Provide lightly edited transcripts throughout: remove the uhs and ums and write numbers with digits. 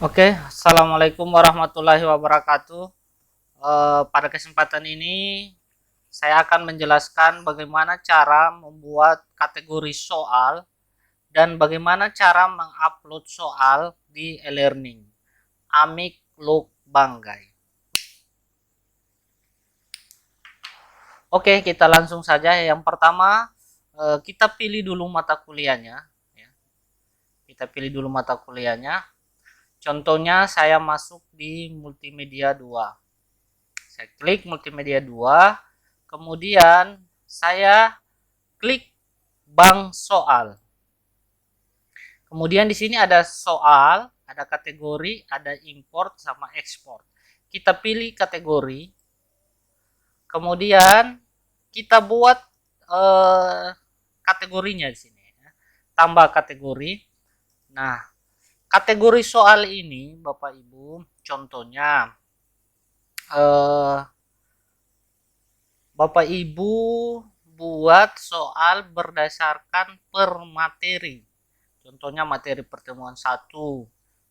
Oke, assalamualaikum warahmatullahi wabarakatuh. Pada kesempatan ini saya akan menjelaskan bagaimana cara membuat kategori soal dan bagaimana cara mengupload soal di e-learning. Amik Luk Banggai. Oke, kita langsung saja. Yang pertama, kita pilih dulu mata kuliahnya. Ya. Kita pilih dulu mata kuliahnya. Contohnya saya masuk di multimedia 2. Saya klik multimedia 2, kemudian saya klik bank soal. Kemudian di sini ada soal, ada kategori, ada import sama ekspor. Kita pilih kategori, kemudian kita buat kategorinya di sini. Tambah kategori. Nah, kategori soal ini, Bapak Ibu, contohnya Bapak Ibu buat soal berdasarkan per materi. Contohnya materi pertemuan 1.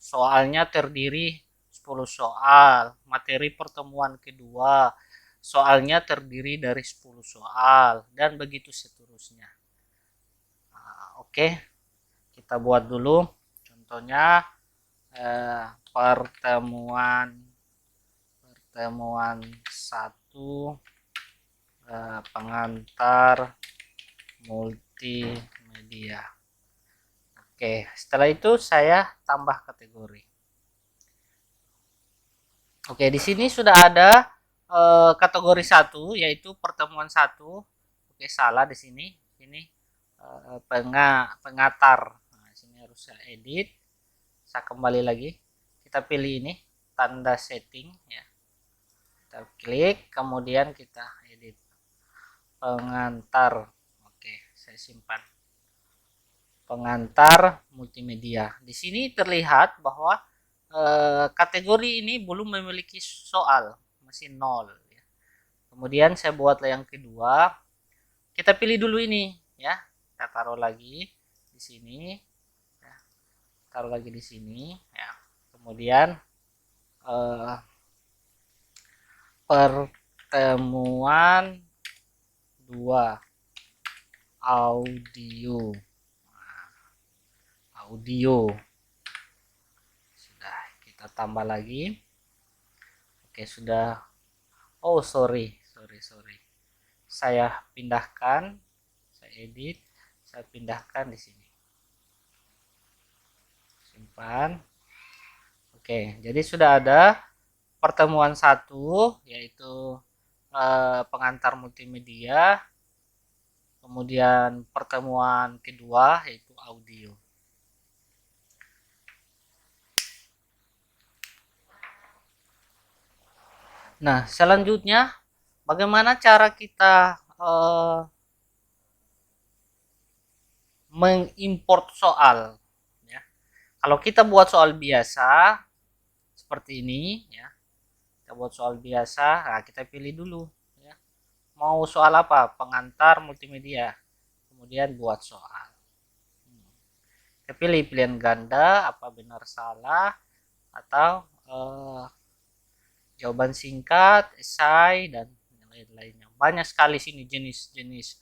Soalnya terdiri 10 soal. Materi pertemuan kedua. Soalnya terdiri dari 10 soal. Dan begitu seterusnya. Oke. Kita buat dulu. Contohnya pertemuan 1. Pengantar multimedia. Oke, setelah itu saya tambah kategori. Oke, di sini sudah ada kategori 1 yaitu pertemuan 1. Oke, salah di sini. Ini pengantar. Nah, sini harus saya edit. Saya kembali lagi. Kita pilih ini tanda setting ya. Kita klik, kemudian kita edit. Pengantar. Oke, saya simpan. Pengantar multimedia. Di sini terlihat bahwa kategori ini belum memiliki soal, masih 0. Ya. Kemudian saya buat yang kedua. Kita pilih dulu ini, ya. Kita taruh lagi di sini. Ya. Taruh lagi di sini. Ya. Kemudian pertemuan 2 audio. Sudah kita tambah lagi. Oke, sudah. Oh, sorry. Saya pindahkan, saya edit, saya pindahkan di sini. Simpan. Oke, jadi sudah ada pertemuan 1 yaitu pengantar multimedia. Kemudian pertemuan kedua yaitu audio. Nah, selanjutnya bagaimana cara kita mengimport soal ya. Kalau kita buat soal biasa seperti ini ya. Kita buat soal biasa, nah kita pilih dulu ya. Mau soal apa? Pengantar multimedia. Kemudian buat soal. Kita pilih pilihan ganda, apa benar salah atau jawaban singkat, esai dan lain-lainnya. Banyak sekali sini jenis-jenis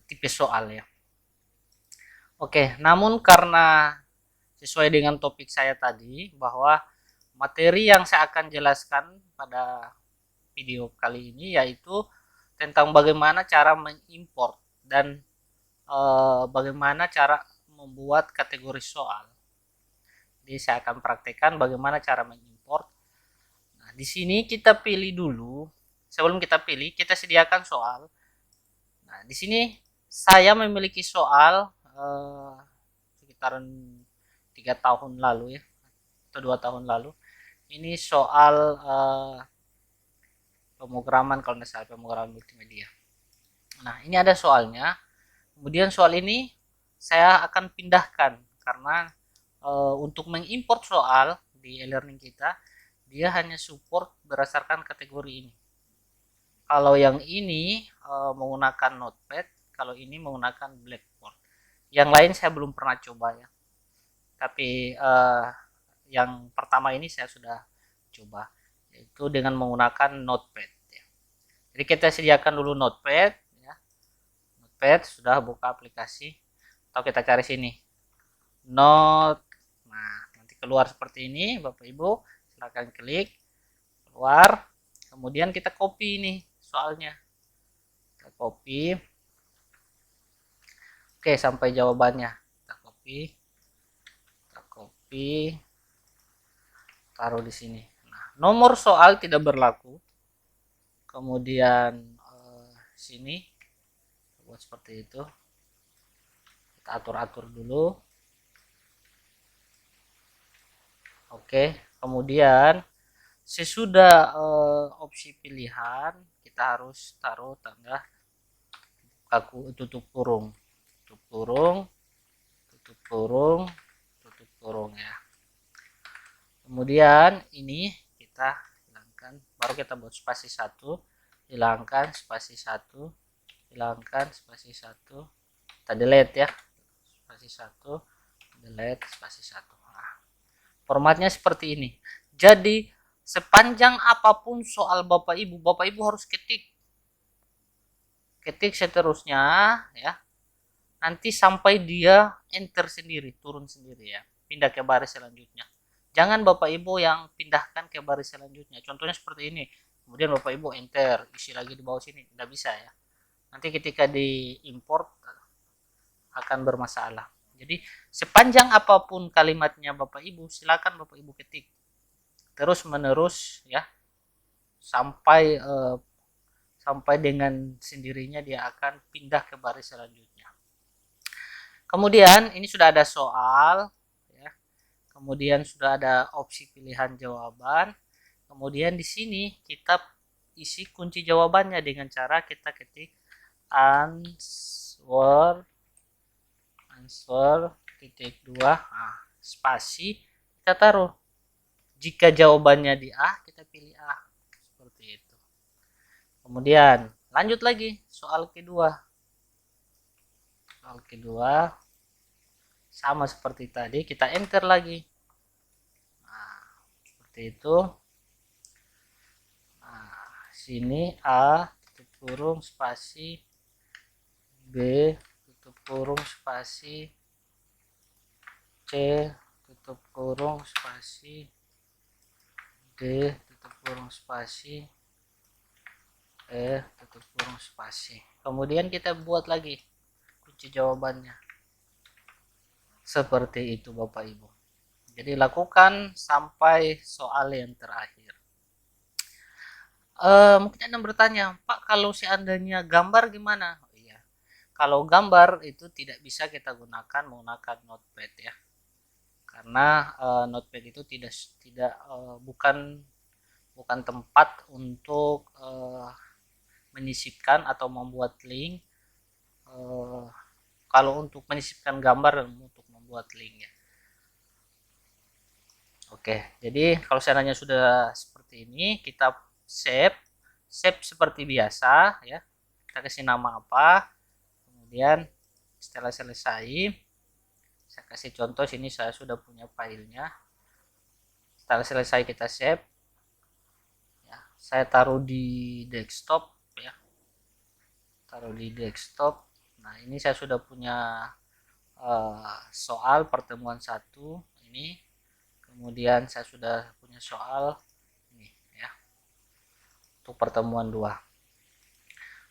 tipe soal ya. Oke, namun karena sesuai dengan topik saya tadi bahwa materi yang saya akan jelaskan pada video kali ini yaitu tentang bagaimana cara mengimport dan bagaimana cara membuat kategori soal. Jadi saya akan praktekkan bagaimana cara mengimport. Nah, di sini kita pilih dulu. Sebelum kita pilih, kita sediakan soal. Nah, di sini saya memiliki soal sekitaran 3 tahun lalu ya, atau 2 tahun lalu. Ini soal pemrograman, kalau tidak salah pemrograman multimedia. Nah, ini ada soalnya. Kemudian soal ini saya akan pindahkan karena untuk mengimport soal di e-learning kita, dia hanya support berdasarkan kategori ini. Kalau yang ini menggunakan Notepad, kalau ini menggunakan Blackboard. Yang lain saya belum pernah coba ya. tapi yang pertama ini saya sudah coba, yaitu dengan menggunakan Notepad ya. Jadi kita sediakan dulu Notepad ya. Notepad sudah buka aplikasi atau kita cari sini Note. Nah, nanti keluar seperti ini, Bapak Ibu silakan klik keluar, kemudian kita copy ini soalnya, kita copy. Oke, sampai jawabannya kita copy taruh di sini. Nah, nomor soal tidak berlaku, kemudian sini buat seperti itu, kita atur dulu. Oke, kemudian sesudah opsi pilihan kita harus taruh tanda tutup kurung ya. Kemudian ini kita hilangkan, baru kita buat spasi 1, hilangkan spasi 1, hilangkan spasi 1, kita delete ya, spasi 1, delete spasi 1. Nah, formatnya seperti ini. Jadi sepanjang apapun soal Bapak Ibu harus ketik seterusnya ya, nanti sampai dia enter sendiri, turun sendiri ya, pindah ke baris selanjutnya. Jangan Bapak Ibu yang pindahkan ke baris selanjutnya. Contohnya seperti ini, kemudian Bapak Ibu enter, isi lagi di bawah sini, tidak bisa ya, nanti ketika di import akan bermasalah. Jadi sepanjang apapun kalimatnya Bapak Ibu, silakan Bapak Ibu ketik terus menerus ya, sampai dengan sendirinya dia akan pindah ke baris selanjutnya. Kemudian ini sudah ada soal ya. Kemudian sudah ada opsi pilihan jawaban. Kemudian di sini kita isi kunci jawabannya dengan cara kita ketik answer titik 2, spasi, kita taruh. Jika jawabannya di A, kita pilih A, seperti itu. Kemudian lanjut lagi soal kedua. Soal kedua sama seperti tadi, kita enter lagi. Nah, seperti itu. Nah, sini A tutup kurung spasi B tutup kurung spasi C tutup kurung spasi D tutup kurung spasi E tutup kurung spasi. Kemudian kita buat lagi kunci jawabannya. Seperti itu Bapak Ibu. Jadi lakukan sampai soal yang terakhir. Mungkin Anda bertanya, Pak, kalau seandainya gambar gimana? Oh iya, kalau gambar itu tidak bisa kita menggunakan Notepad ya, karena Notepad itu bukan tempat untuk menyisipkan atau membuat link. Kalau untuk menyisipkan gambar dan untuk membuat link ya. Oke, jadi kalau seandainya sudah seperti ini, kita save seperti biasa ya. Kita kasih nama apa, kemudian setelah selesai, saya kasih contoh sini, saya sudah punya filenya. Setelah selesai kita save ya, saya taruh di desktop ya, Nah, ini saya sudah punya soal pertemuan 1 ini, kemudian saya sudah punya soal ini ya untuk pertemuan 2.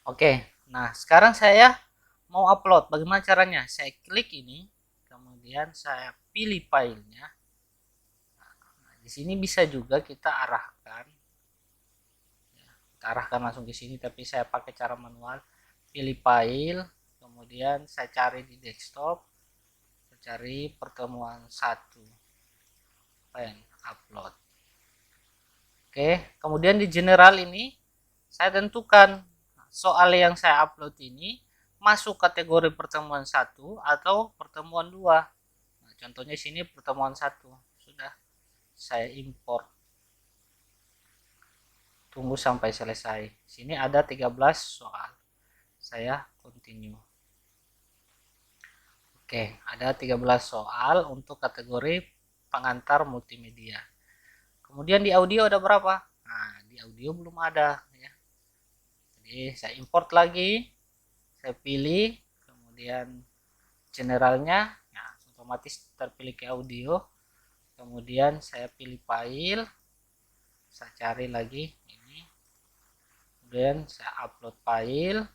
Oke, nah sekarang saya mau upload. Bagaimana caranya? Saya klik ini, kemudian saya pilih filenya. Nah, di sini bisa juga kita arahkan ya, kita arahkan langsung ke sini, tapi saya pakai cara manual. Pilih file, kemudian saya cari di desktop, saya cari pertemuan 1, upload. Oke, kemudian di general ini saya tentukan soal yang saya upload ini masuk kategori pertemuan 1 atau pertemuan 2. Nah, contohnya sini pertemuan 1. Sudah saya import. Tunggu sampai selesai. Sini ada 13 soal. Saya continue. Oke, ada 13 soal untuk kategori pengantar multimedia. Kemudian di audio ada berapa? Nah, di audio belum ada ya. Jadi saya import lagi, saya pilih, kemudian generalnya, nah, otomatis terpilih ke audio. Kemudian saya pilih file, saya cari lagi ini, kemudian saya upload file,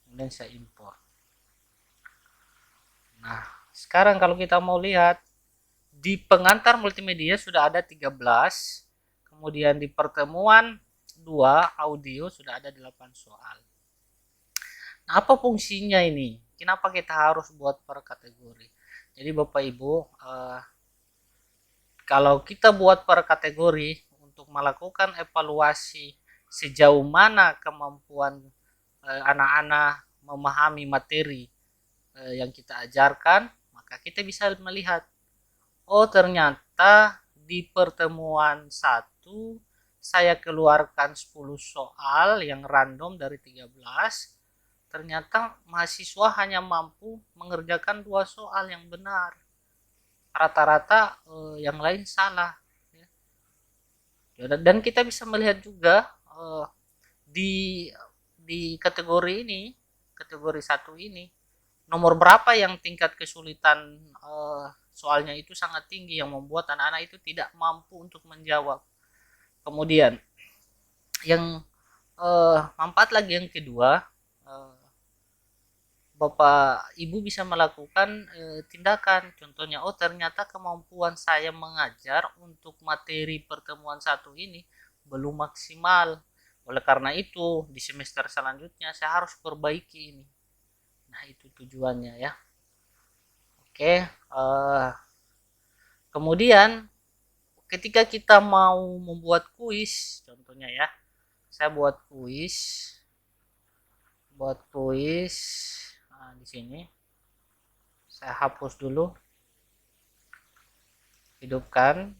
kemudian saya import. Nah, sekarang kalau kita mau lihat di pengantar multimedia sudah ada 13, kemudian di pertemuan 2 audio sudah ada 8 soal. Nah, apa fungsinya ini? Kenapa kita harus buat per kategori? Jadi Bapak Ibu, kalau kita buat per kategori untuk melakukan evaluasi sejauh mana kemampuan anak-anak memahami materi yang kita ajarkan, maka kita bisa melihat, oh ternyata di pertemuan 1 saya keluarkan 10 soal yang random dari 13, ternyata mahasiswa hanya mampu mengerjakan 2 soal yang benar. Rata-rata yang lain salah. Dan kita bisa melihat juga di kategori ini, kategori 1 ini, nomor berapa yang tingkat kesulitan soalnya itu sangat tinggi yang membuat anak-anak itu tidak mampu untuk menjawab. Kemudian yang manfaat lagi yang kedua, Bapak Ibu bisa melakukan tindakan, contohnya, oh ternyata kemampuan saya mengajar untuk materi pertemuan 1 ini belum maksimal. Oleh karena itu di semester selanjutnya saya harus perbaiki ini. Nah, itu tujuannya ya. Oke, kemudian ketika kita mau membuat kuis, contohnya ya, saya buat kuis, nah, di sini saya hapus dulu, hidupkan,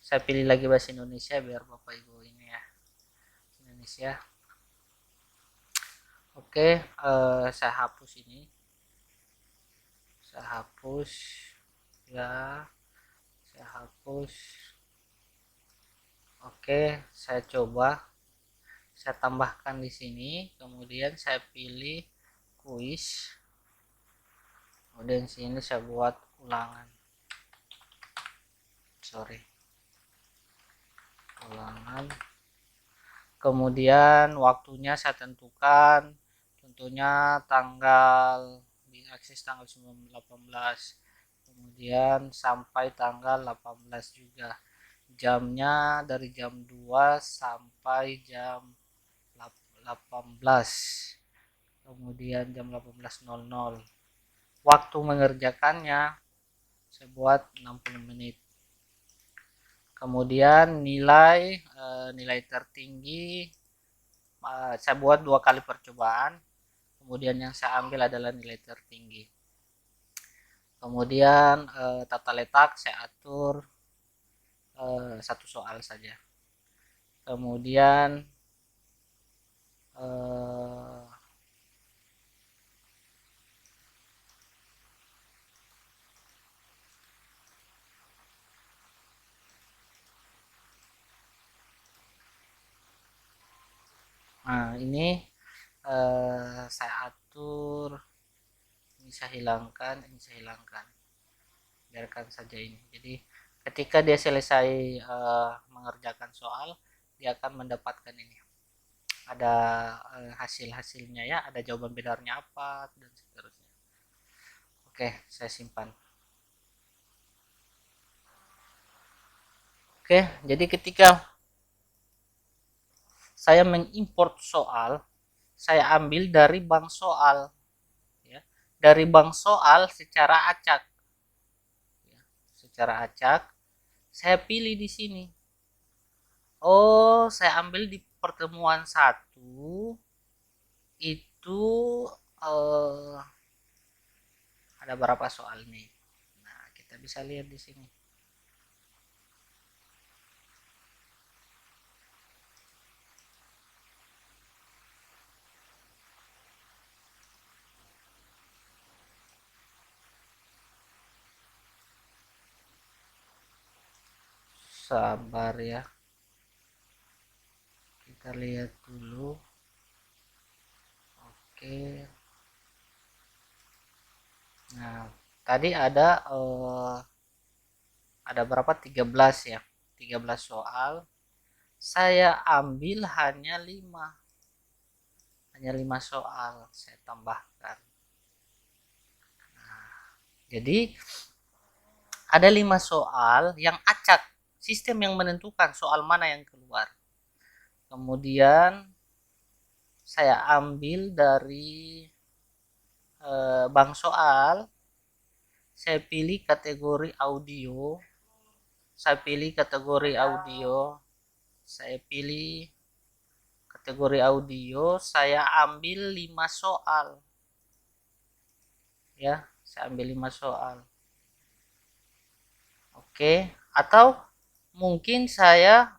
saya pilih lagi bahasa Indonesia biar Bapak Ibu ini ya, Indonesia. Oke, saya hapus ini, saya hapus ya, saya hapus. Oke, saya coba, saya tambahkan di sini, kemudian saya pilih kuis, kemudian sini saya buat ulangan, ulangan, kemudian waktunya saya tentukan, tentunya tanggal, di akses tanggal 18, kemudian sampai tanggal 18 juga, jamnya dari jam 2 sampai jam 18, kemudian jam 18.00. Waktu mengerjakannya saya buat 60 menit. Kemudian nilai tertinggi saya buat 2 kali percobaan, kemudian yang saya ambil adalah nilai tertinggi. Kemudian tata letak saya atur 1 soal saja. Kemudian nah ini saya atur, ini saya hilangkan, ini saya hilangkan, biarkan saja ini. Jadi ketika dia selesai mengerjakan soal, dia akan mendapatkan ini, ada hasil-hasilnya ya, ada jawaban benarnya apa dan seterusnya. Oke, saya simpan. Oke, jadi ketika saya mengimport soal, saya ambil dari bank soal ya, dari bank soal secara acak ya, secara acak saya pilih di sini, oh saya ambil di pertemuan 1 itu ada berapa soal nih. Nah, kita bisa lihat di sini. Sabar ya, kita lihat dulu. Oke, nah tadi ada berapa, 13 ya, 13 soal. Saya ambil hanya 5 soal saya tambahkan. Jadi ada 5 soal yang acak, sistem yang menentukan soal mana yang keluar. Kemudian saya ambil dari bank soal, saya pilih kategori audio, saya pilih kategori audio, saya pilih kategori audio, saya ambil 5 soal ya, saya ambil 5 soal. Oke, atau mungkin saya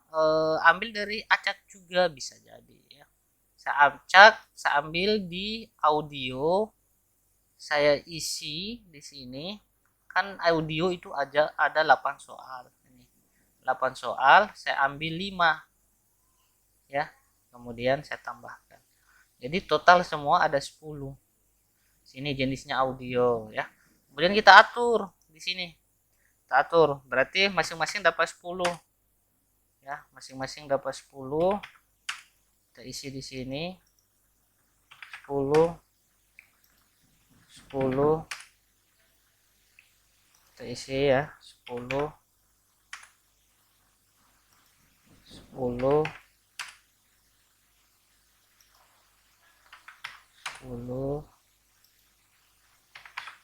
ambil dari acak juga bisa jadi ya. Saya acak, saya ambil di audio, saya isi di sini. Kan audio itu ada 8 soal. Ini 8 soal, saya ambil 5 ya. Kemudian saya tambahkan. Jadi total semua ada 10. Sini jenisnya audio ya. Kemudian kita atur di sini. Kita atur, berarti masing-masing dapat 10. Ya, masing-masing dapat 10. Kita isi di sini 10 10, kita isi ya 10 10 10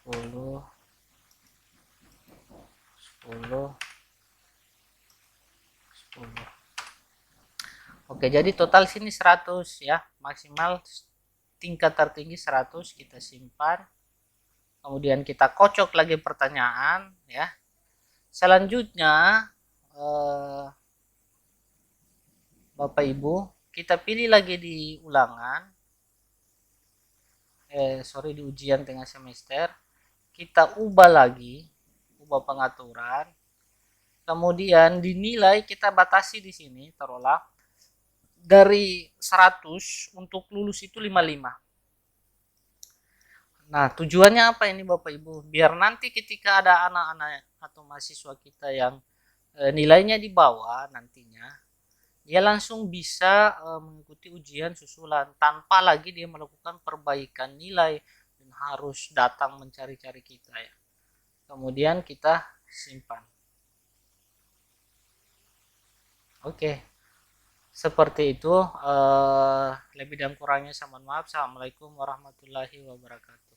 10 10 10. Oke, jadi total sini 100 ya, maksimal tingkat tertinggi 100. Kita simpan, kemudian kita kocok lagi pertanyaan ya. Selanjutnya Bapak Ibu, kita pilih lagi di ulangan, di ujian tengah semester, kita ubah lagi, ubah pengaturan, kemudian dinilai kita batasi di sini, taruhlah dari 100 untuk lulus itu 55. Nah, tujuannya apa ini Bapak Ibu? Biar nanti ketika ada anak-anak atau mahasiswa kita yang nilainya di bawah nantinya, dia langsung bisa mengikuti ujian susulan tanpa lagi dia melakukan perbaikan nilai dan harus datang mencari-cari kita ya. Kemudian kita simpan. Oke. Seperti itu, lebih dan kurangnya saya mohon maaf. Assalamualaikum warahmatullahi wabarakatuh.